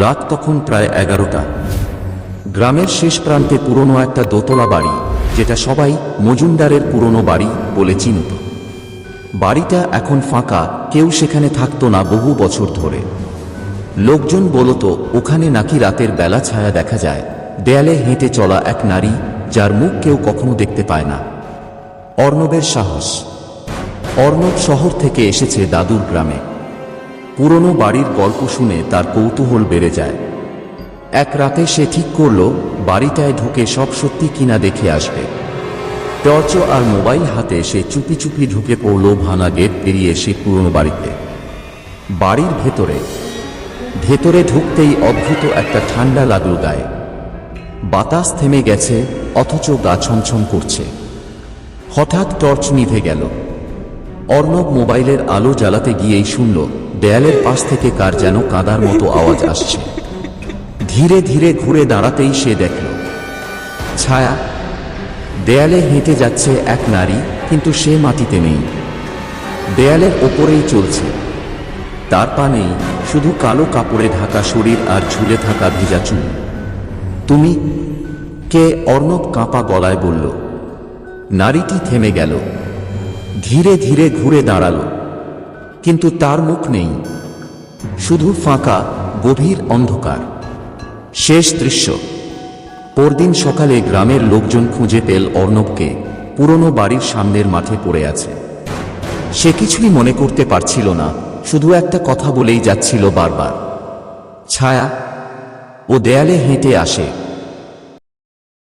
রাত তখন প্রায় 11টা। গ্রামের শেষ প্রান্তে পুরনো একটা দোতলা বাড়ি, যেটা সবাই মজুমদারের পুরনো বাড়ি বলে চিনত। বাড়িটা এখন ফাঁকা, কেউ সেখানে থাকতো না বহু বছর ধরে। লোকজন বলতো ওখানে নাকি রাতের বেলা ছায়া দেখা যায়, দেয়ালে হেঁটে চলা এক নারী যার মুখ কেউ কখনো দেখতে পায় না। অর্ণবের সাহস। অর্ণব শহর থেকে এসেছে দাদুর গ্রামে। পুরনো বাড়ির গল্প শুনে তার কৌতূহল বেড়ে যায়। এক রাতে সে ঠিক করল বাড়িটায় ঢুকে সব সত্যি কিনা দেখে আসবে। টর্চ আর মোবাইল হাতে সে চুপি চুপি ঢুকে পড়ল ভাঙা গেট পেরিয়ে সে পুরনো বাড়িতে। বাড়ির ভেতরে ঢুকতেই অদ্ভুত একটা ঠান্ডা লাগলো গায়ে। বাতাস থেমে গেছে, অথচ গা ছমছম করছে। হঠাৎ টর্চ নিভে গেল। অর্ণব মোবাইলের আলো জ্বালাতে গিয়েই শুনল দেয়ালের পাশ থেকে কার যেন কাঁদার মতো আওয়াজ আসছে। ধীরে ধীরে ঘুরে দাঁড়াতেই সে দেখল ছায়া। দেয়ালে হেঁটে যাচ্ছে এক নারী, কিন্তু সে মাটিতে নেই, দেয়ালের ওপরেই চলছে। তার পা নেই, শুধু কালো কাপড়ে ঢাকা শরীর আর ঝুলে থাকা ভিজা চুল। তুমি কে? অর্ণব কাঁপা গলায় বলল। নারীটি থেমে গেল, ধীরে ধীরে ঘুরে দাঁড়াল, কিন্তু তার মুখ নেই, শুধু ফাঁকা গভীর অন্ধকার। শেষ দৃশ্য। পরদিন সকালে গ্রামের লোকজন খুঁজে পেল অর্ণবকে পুরনো বাড়ির সামনের মাঠে পড়ে আছে। সে কিছুই মনে করতে পারছিল না, শুধু একটা কথা বলেই যাচ্ছিল বারবার, ছায়া। ও দেয়ালে হেঁটে আসে,